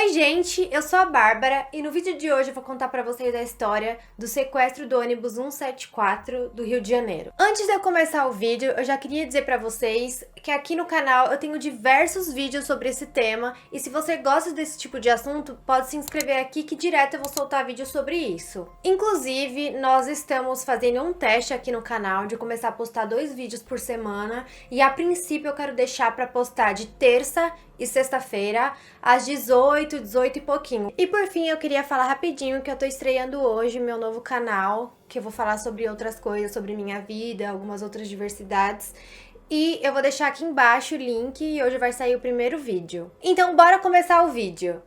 Oi gente, eu sou a Bárbara e no vídeo de hoje eu vou contar pra vocês a história do sequestro do ônibus 174 do Rio de Janeiro. Antes de eu começar o vídeo, eu já queria dizer pra vocês que aqui no canal eu tenho diversos vídeos sobre esse tema e se você gosta desse tipo de assunto, pode se inscrever aqui que direto eu vou soltar vídeo sobre isso. Inclusive, nós estamos fazendo um teste aqui no canal de começar a postar 2 vídeos por semana e a princípio eu quero deixar pra postar de terça e sexta-feira, às 18, 18 e pouquinho. E por fim, eu queria falar rapidinho que eu tô estreando hoje meu novo canal, que eu vou falar sobre outras coisas, sobre minha vida, algumas outras diversidades. E eu vou deixar aqui embaixo o link e hoje vai sair o primeiro vídeo. Então bora começar o vídeo!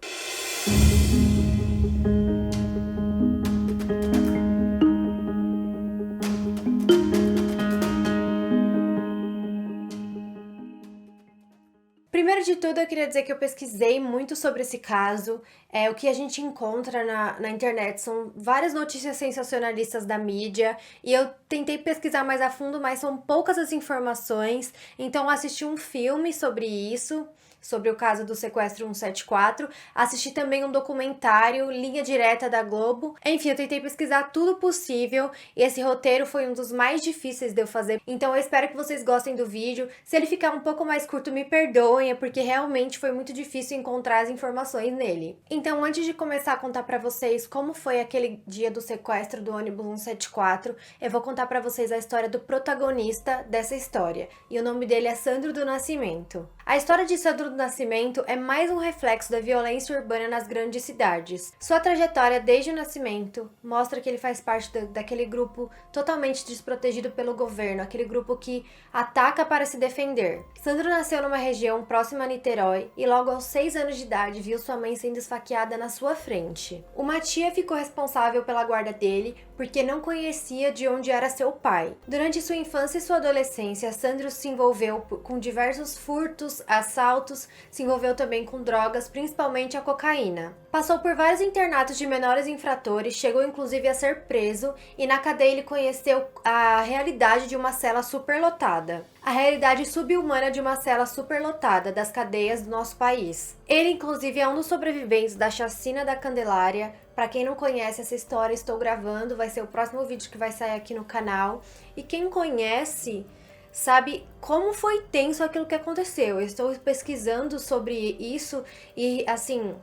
Primeiro de tudo, eu queria dizer que eu pesquisei muito sobre esse caso. O que a gente encontra na internet são várias notícias sensacionalistas da mídia e eu tentei pesquisar mais a fundo, mas são poucas as informações. Então, assisti um filme sobre isso, sobre o caso do sequestro 174. Assisti também um documentário, Linha Direta da Globo. Enfim, eu tentei pesquisar tudo possível e esse roteiro foi um dos mais difíceis de eu fazer. Então eu espero que vocês gostem do vídeo. Se ele ficar um pouco mais curto, me perdoem, é porque realmente foi muito difícil encontrar as informações nele. Então, antes de começar a contar pra vocês como foi aquele dia do sequestro do ônibus 174, eu vou contar pra vocês a história do protagonista dessa história. E o nome dele é Sandro do Nascimento. A história de Sandro do Nascimento é mais um reflexo da violência urbana nas grandes cidades. Sua trajetória desde o nascimento mostra que ele faz parte daquele grupo totalmente desprotegido pelo governo, aquele grupo que ataca para se defender. Sandro nasceu numa região próxima a Niterói e logo aos 6 anos de idade viu sua mãe sendo esfaqueada na sua frente. Uma tia ficou responsável pela guarda dele porque não conhecia de onde era seu pai. Durante sua infância e sua adolescência, Sandro se envolveu com diversos furtos, assaltos, se envolveu também com drogas, principalmente a cocaína. Passou por vários internatos de menores infratores, chegou inclusive a ser preso e na cadeia ele conheceu a realidade de uma cela superlotada. A realidade subhumana de uma cela superlotada das cadeias do nosso país. Ele inclusive é um dos sobreviventes da chacina da Candelária. Para quem não conhece essa história, estou gravando, vai ser o próximo vídeo que vai sair aqui no canal. E quem conhece sabe como foi tenso aquilo que aconteceu. Eu estou pesquisando sobre isso e, assim,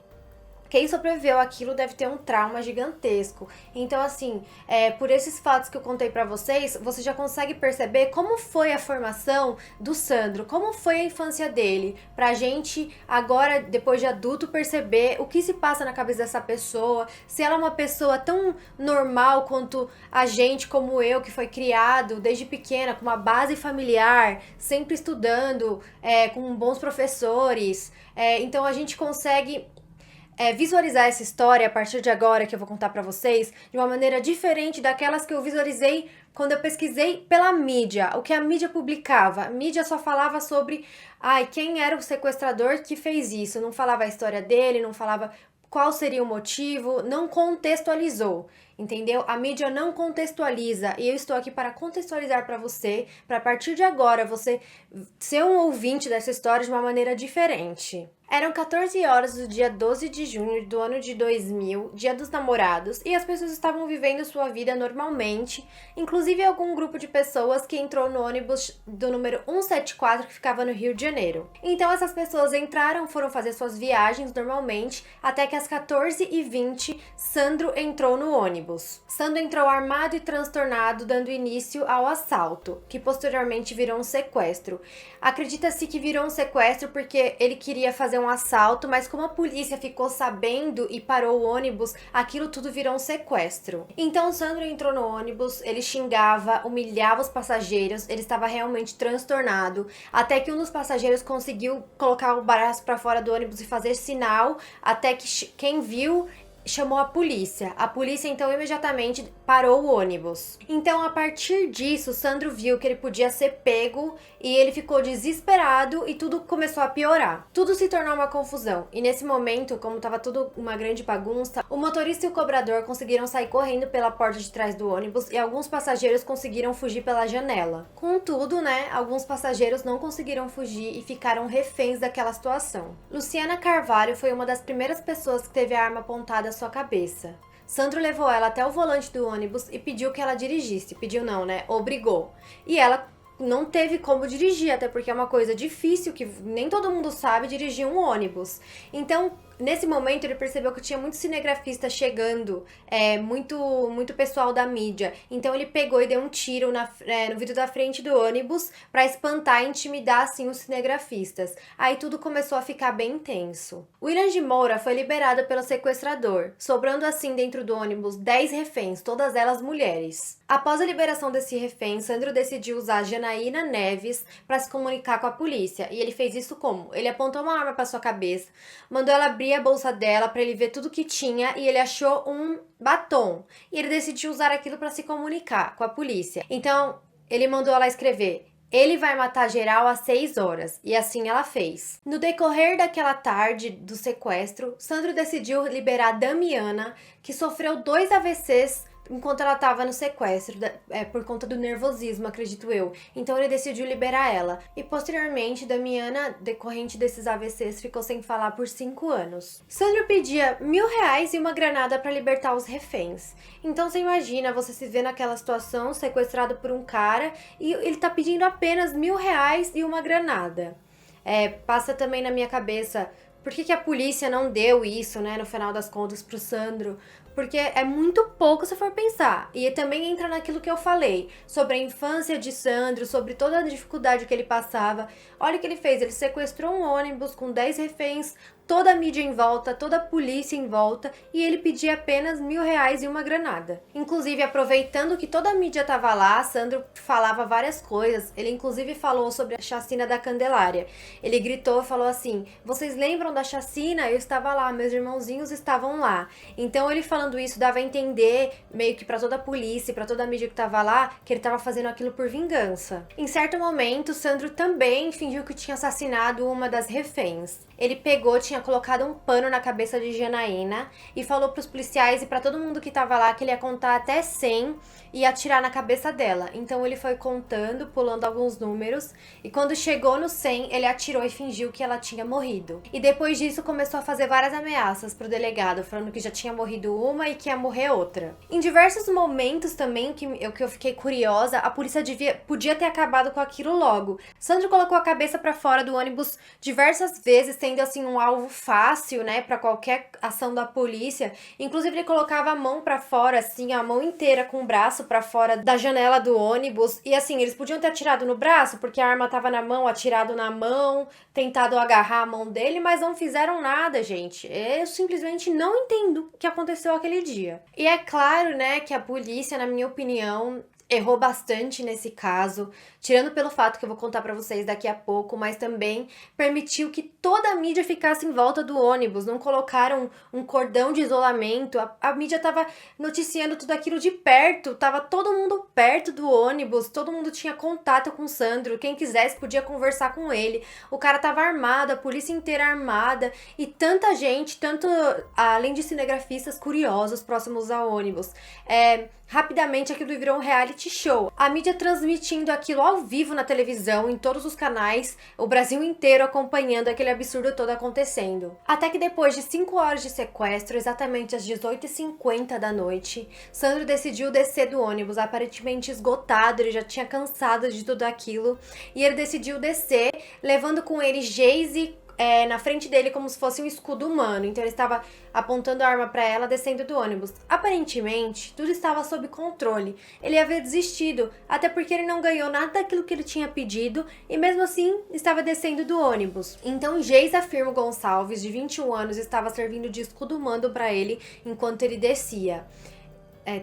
quem sobreviveu àquilo deve ter um trauma gigantesco. Então, assim, por esses fatos que eu contei pra vocês, você já consegue perceber como foi a formação do Sandro, como foi a infância dele, pra gente agora, depois de adulto, perceber o que se passa na cabeça dessa pessoa, se ela é uma pessoa tão normal quanto a gente, como eu, que foi criado desde pequena, com uma base familiar, sempre estudando, com bons professores. Então, a gente consegue visualizar essa história a partir de agora que eu vou contar pra vocês de uma maneira diferente daquelas que eu visualizei quando eu pesquisei pela mídia, o que a mídia publicava. A mídia só falava sobre quem era o sequestrador que fez isso, não falava a história dele, não falava qual seria o motivo, não contextualizou, entendeu? A mídia não contextualiza e eu estou aqui para contextualizar para você, para a partir de agora você ser um ouvinte dessa história de uma maneira diferente. Eram 14 horas do dia 12 de junho do ano de 2000, dia dos namorados, e as pessoas estavam vivendo sua vida normalmente, inclusive algum grupo de pessoas que entrou no ônibus do número 174 que ficava no Rio de Janeiro. Então essas pessoas entraram, foram fazer suas viagens normalmente, até que às 14h20, Sandro entrou no ônibus. Sandro entrou armado e transtornado, dando início ao assalto, que posteriormente virou um sequestro. Acredita-se que virou um sequestro porque ele queria fazer um assalto, mas como a polícia ficou sabendo e parou o ônibus, aquilo tudo virou um sequestro. Então Sandro entrou no ônibus, ele xingava, humilhava os passageiros, ele estava realmente transtornado, até que um dos passageiros conseguiu colocar o braço para fora do ônibus e fazer sinal, até que quem viu chamou a polícia. A polícia então imediatamente parou o ônibus. Então a partir disso, Sandro viu que ele podia ser pego e ele ficou desesperado e tudo começou a piorar. Tudo se tornou uma confusão. E nesse momento, como estava tudo uma grande bagunça, o motorista e o cobrador conseguiram sair correndo pela porta de trás do ônibus e alguns passageiros conseguiram fugir pela janela. Contudo, alguns passageiros não conseguiram fugir e ficaram reféns daquela situação. Luciana Carvalho foi uma das primeiras pessoas que teve a arma apontada à sua cabeça. Sandro levou ela até o volante do ônibus e pediu que ela dirigisse. Pediu não, obrigou. E ela não teve como dirigir, até porque é uma coisa difícil, que nem todo mundo sabe dirigir um ônibus. Então, nesse momento, ele percebeu que tinha muito cinegrafista chegando, muito pessoal da mídia. Então, ele pegou e deu um tiro no vidro da frente do ônibus para espantar e intimidar, assim, os cinegrafistas. Aí tudo começou a ficar bem intenso. William de Moura foi liberado pelo sequestrador, sobrando assim dentro do ônibus 10 reféns, todas elas mulheres. Após a liberação desse refém, Sandro decidiu usar Janaína Neves para se comunicar com a polícia. E ele fez isso como? Ele apontou uma arma para sua cabeça, mandou ela abrir a bolsa dela para ele ver tudo que tinha e ele achou um batom. E ele decidiu usar aquilo para se comunicar com a polícia. Então, ele mandou ela escrever: ele vai matar geral às 6 horas. E assim ela fez. No decorrer daquela tarde do sequestro, Sandro decidiu liberar Damiana, que sofreu 2 AVCs enquanto ela estava no sequestro, por conta do nervosismo, acredito eu. Então ele decidiu liberar ela. E posteriormente, Damiana, decorrente desses AVCs, ficou sem falar por 5 anos. Sandro pedia R$1.000 e uma granada para libertar os reféns. Então você imagina, você se vê naquela situação, sequestrado por um cara, e ele tá pedindo apenas R$1.000 e uma granada. Passa também na minha cabeça, por que a polícia não deu isso, no final das contas, pro Sandro? Porque é muito pouco se for pensar. E também entra naquilo que eu falei, sobre a infância de Sandro, sobre toda a dificuldade que ele passava. Olha o que ele fez, ele sequestrou um ônibus com 10 reféns, toda a mídia em volta, toda a polícia em volta, e ele pedia apenas R$1.000 e uma granada. Inclusive, aproveitando que toda a mídia estava lá, Sandro falava várias coisas. Ele inclusive falou sobre a chacina da Candelária. Ele gritou e falou assim: vocês lembram da chacina? Eu estava lá, meus irmãozinhos estavam lá. Então ele falando isso dava a entender, meio que para toda a polícia, para toda a mídia que estava lá, que ele estava fazendo aquilo por vingança. Em certo momento, Sandro também fingiu que tinha assassinado uma das reféns. Ele tinha colocado um pano na cabeça de Janaína e falou pros policiais e pra todo mundo que tava lá que ele ia contar até 100 e atirar na cabeça dela. Então ele foi contando, pulando alguns números, e quando chegou no 100, ele atirou e fingiu que ela tinha morrido. E depois disso começou a fazer várias ameaças pro delegado, falando que já tinha morrido uma e que ia morrer outra. Em diversos momentos também, que eu fiquei curiosa, a polícia podia ter acabado com aquilo logo. Sandro colocou a cabeça pra fora do ônibus diversas vezes, sendo assim um alvo fácil, para qualquer ação da polícia. Inclusive ele colocava a mão pra fora, assim, a mão inteira com o braço pra fora da janela do ônibus. E assim, eles podiam ter atirado no braço, porque a arma tava na mão, atirado na mão, tentado agarrar a mão dele, mas não fizeram nada, gente. Eu simplesmente não entendo o que aconteceu aquele dia. E é claro, que a polícia, na minha opinião, errou bastante nesse caso, tirando pelo fato que eu vou contar pra vocês daqui a pouco, mas também permitiu que toda a mídia ficasse em volta do ônibus, não colocaram um cordão de isolamento, a mídia tava noticiando tudo aquilo de perto, tava todo mundo perto do ônibus, todo mundo tinha contato com o Sandro, quem quisesse podia conversar com ele, o cara tava armado, a polícia inteira armada, e tanta gente, tanto além de cinegrafistas curiosos próximos ao ônibus. Rapidamente aquilo virou um reality show. A mídia transmitindo aquilo ao vivo na televisão, em todos os canais, o Brasil inteiro acompanhando aquele absurdo todo acontecendo. Até que depois de 5 horas de sequestro, exatamente às 18h50 da noite, Sandro decidiu descer do ônibus, aparentemente esgotado, ele já tinha cansado de tudo aquilo, e ele decidiu descer, levando com ele Geise na frente dele como se fosse um escudo humano. Então ele estava apontando a arma para ela, descendo do ônibus. Aparentemente, tudo estava sob controle. Ele havia desistido, até porque ele não ganhou nada daquilo que ele tinha pedido e mesmo assim estava descendo do ônibus. Então Geisa Firmo Gonçalves, de 21 anos, estava servindo de escudo humano para ele enquanto ele descia.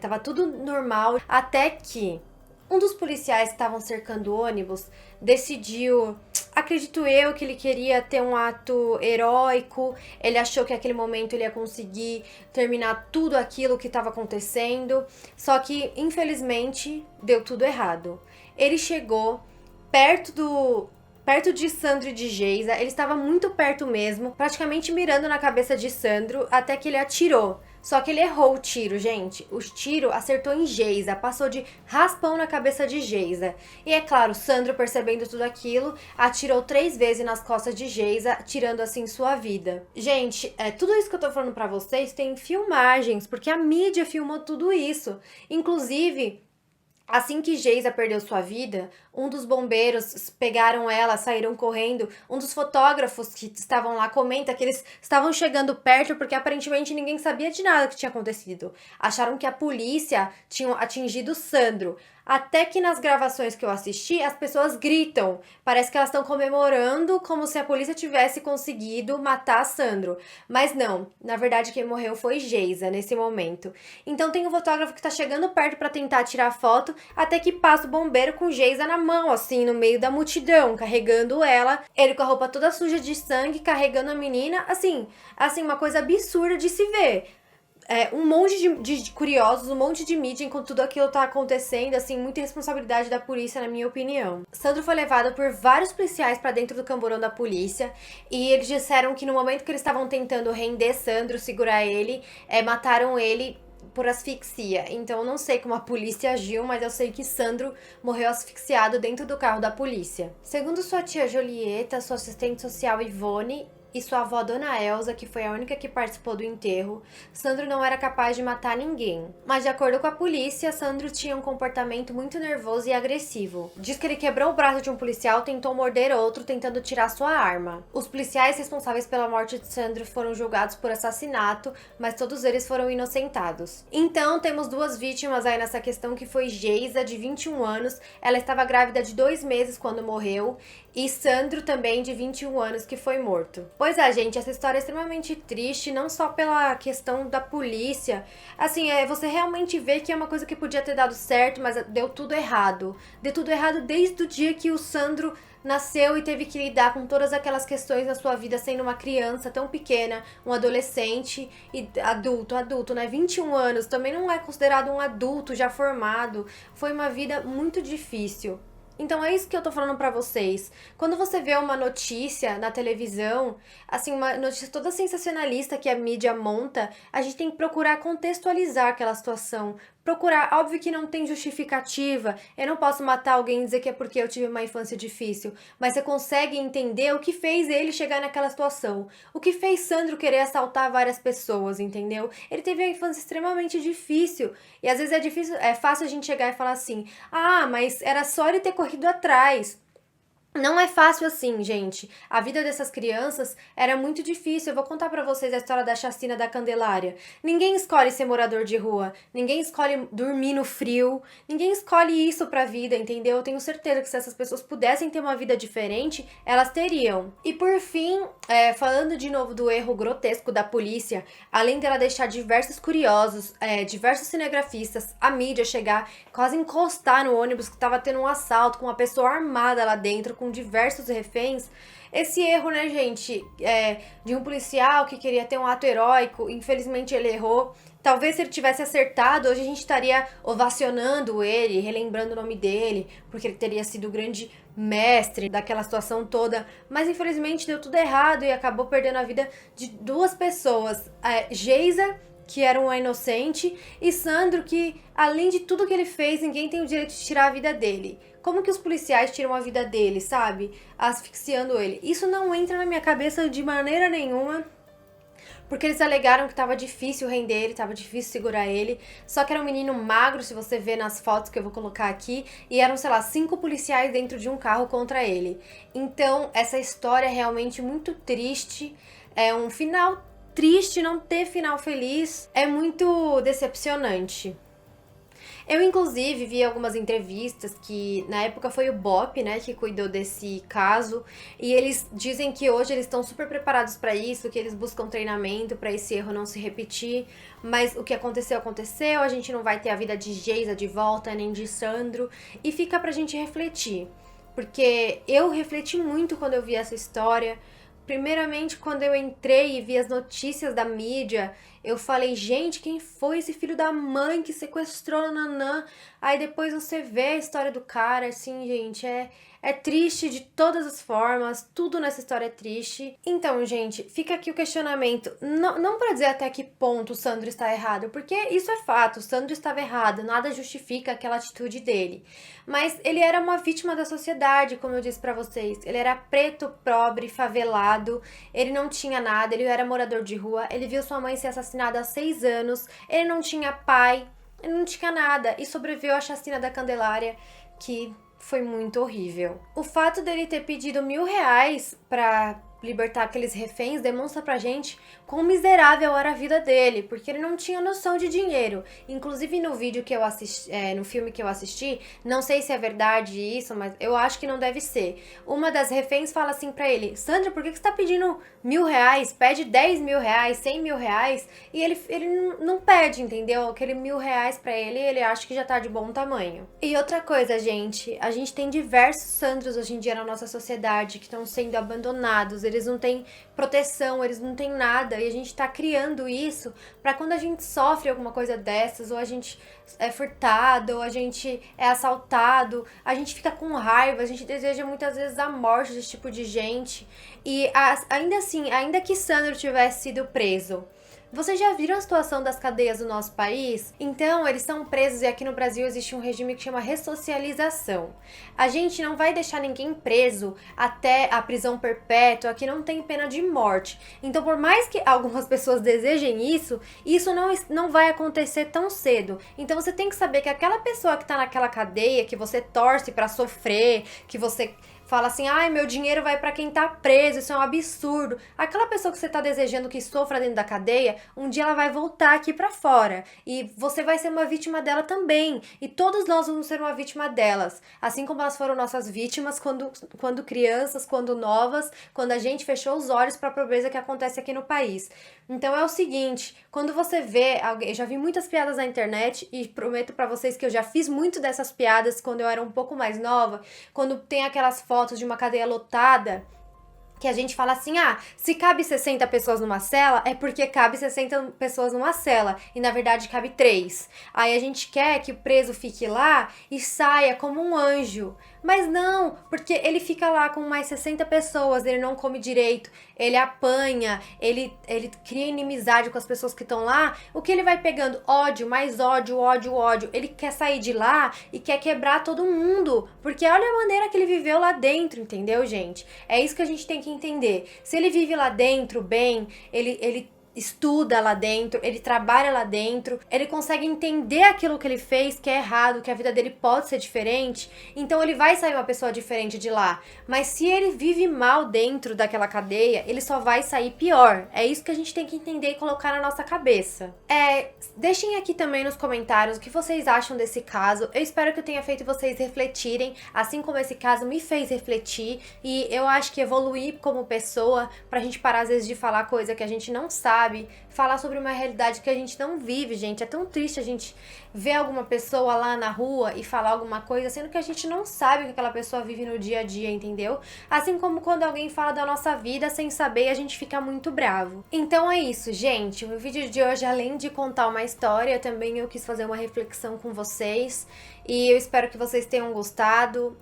Tava tudo normal, até que Um dos policiais que estavam cercando o ônibus decidiu, acredito eu, que ele queria ter um ato heróico. Ele achou que naquele momento ele ia conseguir terminar tudo aquilo que estava acontecendo. Só que, infelizmente, deu tudo errado. Ele chegou perto de Sandro e de Geisa. Ele estava muito perto mesmo, praticamente mirando na cabeça de Sandro, até que ele atirou. Só que ele errou o tiro, gente. O tiro acertou em Geisa, passou de raspão na cabeça de Geisa. E é claro, Sandro, percebendo tudo aquilo, atirou 3 vezes nas costas de Geisa, tirando assim sua vida. Gente, tudo isso que eu tô falando pra vocês tem filmagens, porque a mídia filmou tudo isso. Inclusive, assim que Geisa perdeu sua vida, um dos bombeiros pegaram ela, saíram correndo. Um dos fotógrafos que estavam lá comenta que eles estavam chegando perto porque aparentemente ninguém sabia de nada que tinha acontecido. Acharam que a polícia tinha atingido Sandro. Até que nas gravações que eu assisti, as pessoas gritam. Parece que elas estão comemorando como se a polícia tivesse conseguido matar Sandro. Mas não, na verdade quem morreu foi Geisa nesse momento. Então tem um fotógrafo que tá chegando perto para tentar tirar foto, até que passa o bombeiro com Geisa na mão, assim, no meio da multidão, carregando ela. Ele com a roupa toda suja de sangue, carregando a menina, assim, uma coisa absurda de se ver. Um monte de curiosos, um monte de mídia enquanto tudo aquilo tá acontecendo, assim, muita responsabilidade da polícia, na minha opinião. Sandro foi levado por vários policiais pra dentro do camburão da polícia e eles disseram que no momento que eles estavam tentando render Sandro, segurar ele, mataram ele por asfixia. Então eu não sei como a polícia agiu, mas eu sei que Sandro morreu asfixiado dentro do carro da polícia. Segundo sua tia Jolieta, sua assistente social Ivone e sua avó Dona Elza, que foi a única que participou do enterro, Sandro não era capaz de matar ninguém. Mas de acordo com a polícia, Sandro tinha um comportamento muito nervoso e agressivo. Diz que ele quebrou o braço de um policial, tentou morder outro, tentando tirar sua arma. Os policiais responsáveis pela morte de Sandro foram julgados por assassinato, mas todos eles foram inocentados. Então, temos 2 vítimas aí nessa questão, que foi Geisa, de 21 anos. Ela estava grávida de 2 meses quando morreu. E Sandro também, de 21 anos, que foi morto. Pois é, gente, essa história é extremamente triste, não só pela questão da polícia. Assim, você realmente vê que é uma coisa que podia ter dado certo, mas deu tudo errado. Deu tudo errado desde o dia que o Sandro nasceu e teve que lidar com todas aquelas questões na sua vida, sendo uma criança tão pequena, um adolescente e adulto, né? 21 anos, também não é considerado um adulto já formado. Foi uma vida muito difícil. Então é isso que eu tô falando pra vocês. Quando você vê uma notícia na televisão, assim, uma notícia toda sensacionalista que a mídia monta, a gente tem que procurar contextualizar aquela situação. Procurar, óbvio que não tem justificativa. Eu não posso matar alguém e dizer que é porque eu tive uma infância difícil. Mas você consegue entender o que fez ele chegar naquela situação. O que fez Sandro querer assaltar várias pessoas, entendeu? Ele teve uma infância extremamente difícil. E às vezes é fácil a gente chegar e falar assim: ah, mas era só ele ter corrido atrás. Não é fácil assim, gente. A vida dessas crianças era muito difícil. Eu vou contar pra vocês a história da chacina da Candelária. Ninguém escolhe ser morador de rua. Ninguém escolhe dormir no frio. Ninguém escolhe isso pra vida, entendeu? Eu tenho certeza que se essas pessoas pudessem ter uma vida diferente, elas teriam. E por fim, falando de novo do erro grotesco da polícia, além dela deixar diversos curiosos, diversos cinegrafistas, a mídia chegar, quase encostar no ônibus que tava tendo um assalto com uma pessoa armada lá dentro, com diversos reféns. Esse erro, né, gente, de um policial que queria ter um ato heróico, infelizmente ele errou. Talvez se ele tivesse acertado, hoje a gente estaria ovacionando ele, relembrando o nome dele, porque ele teria sido o grande mestre daquela situação toda. Mas infelizmente deu tudo errado e acabou perdendo a vida de 2 pessoas. Geisa, que era uma inocente, e Sandro, que além de tudo que ele fez, ninguém tem o direito de tirar a vida dele. Como que os policiais tiram a vida dele, sabe? Asfixiando ele. Isso não entra na minha cabeça de maneira nenhuma. Porque eles alegaram que tava difícil render ele, tava difícil segurar ele. Só que era um menino magro, se você ver nas fotos que eu vou colocar aqui. E eram, sei lá, 5 policiais dentro de um carro contra ele. Então, essa história é realmente muito triste. É um final triste, não ter final feliz. É muito decepcionante. Eu, inclusive, vi algumas entrevistas que, na época, foi o BOP, né, que cuidou desse caso, e eles dizem que hoje eles estão super preparados para isso, que eles buscam treinamento para esse erro não se repetir, mas o que aconteceu, aconteceu, a gente não vai ter a vida de Geisa de volta, nem de Sandro, e fica pra gente refletir, porque eu refleti muito quando eu vi essa história. Primeiramente, quando eu entrei e vi as notícias da mídia, eu falei, gente, quem foi esse filho da mãe que sequestrou a Nanã? Aí depois você vê a história do cara, assim, gente, é triste de todas as formas, tudo nessa história é triste. Então, gente, fica aqui o questionamento, não pra dizer até que ponto o Sandro está errado, porque isso é fato, o Sandro estava errado, nada justifica aquela atitude dele. Mas ele era uma vítima da sociedade, como eu disse pra vocês, ele era preto, pobre, favelado, ele não tinha nada, ele era morador de rua, ele viu sua mãe ser assassinada há 6 anos, ele não tinha pai, ele não tinha nada e sobreviveu à chacina da Candelária, que foi muito horrível. O fato dele ter pedido R$ 1.000 pra libertar aqueles reféns demonstra pra gente quão miserável era a vida dele, porque ele não tinha noção de dinheiro. Inclusive no vídeo que eu assisti, no filme que eu assisti, não sei se é verdade isso, mas eu acho que não deve ser. Uma das reféns fala assim pra ele, Sandra, por que você tá pedindo R$ 1.000? Pede R$ 10.000, R$ 100.000, e ele não pede, entendeu? Aquele R$ 1.000 pra ele acha que já tá de bom tamanho. E outra coisa, gente, a gente tem diversos Sandros hoje em dia na nossa sociedade que estão sendo abandonados, eles não têm proteção, eles não têm nada, e a gente tá criando isso pra quando a gente sofre alguma coisa dessas, ou a gente é furtado, ou a gente é assaltado, a gente fica com raiva, a gente deseja muitas vezes a morte desse tipo de gente. E ainda assim, ainda que Sandro tivesse sido preso, vocês já viram a situação das cadeias do nosso país? Então, eles são presos e aqui no Brasil existe um regime que chama ressocialização. A gente não vai deixar ninguém preso até a prisão perpétua, que não tem pena de morte. Então, por mais que algumas pessoas desejem isso, isso não vai acontecer tão cedo. Então, você tem que saber que aquela pessoa que tá naquela cadeia, que você torce pra sofrer, que você fala assim, ai, meu dinheiro vai pra quem tá preso, isso é um absurdo. Aquela pessoa que você tá desejando que sofra dentro da cadeia, um dia ela vai voltar aqui pra fora. E você vai ser uma vítima dela também. E todos nós vamos ser uma vítima delas. Assim como elas foram nossas vítimas quando crianças, quando novas, quando a gente fechou os olhos pra pobreza que acontece aqui no país. Então é o seguinte, quando você vê alguém, eu já vi muitas piadas na internet e prometo pra vocês que eu já fiz muito dessas piadas quando eu era um pouco mais nova, quando tem aquelas fotos de uma cadeia lotada, que a gente fala assim, se cabe 60 pessoas numa cela, é porque cabe 60 pessoas numa cela, e na verdade cabe 3. Aí a gente quer que o preso fique lá e saia como um anjo. Mas não, porque ele fica lá com mais 60 pessoas, ele não come direito, ele apanha, ele cria inimizade com as pessoas que estão lá. O que ele vai pegando? Ódio, mais ódio, ódio, ódio. Ele quer sair de lá e quer quebrar todo mundo, porque olha a maneira que ele viveu lá dentro, entendeu, gente? É isso que a gente tem que entender. Se ele vive lá dentro bem, ele estuda lá dentro, ele trabalha lá dentro, ele consegue entender aquilo que ele fez, que é errado, que a vida dele pode ser diferente, então ele vai sair uma pessoa diferente de lá. Mas se ele vive mal dentro daquela cadeia, ele só vai sair pior. É isso que a gente tem que entender e colocar na nossa cabeça. Deixem aqui também nos comentários o que vocês acham desse caso. Eu espero que eu tenha feito vocês refletirem, assim como esse caso me fez refletir, e eu acho que evoluir como pessoa, pra gente parar às vezes de falar coisa que a gente não sabe, falar sobre uma realidade que a gente não vive, gente. É tão triste a gente ver alguma pessoa lá na rua e falar alguma coisa, sendo que a gente não sabe o que aquela pessoa vive no dia a dia, entendeu? Assim como quando alguém fala da nossa vida sem saber, a gente fica muito bravo. Então é isso, gente. O vídeo de hoje, além de contar uma história, também eu quis fazer uma reflexão com vocês, e eu espero que vocês tenham gostado.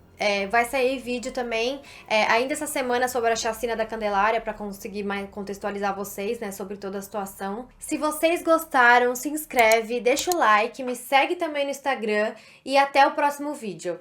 Vai sair vídeo também ainda essa semana sobre a chacina da Candelária, para conseguir mais contextualizar vocês, né, sobre toda a situação. Se vocês gostaram, se inscreve, deixa o like, me segue também no Instagram e até o próximo vídeo.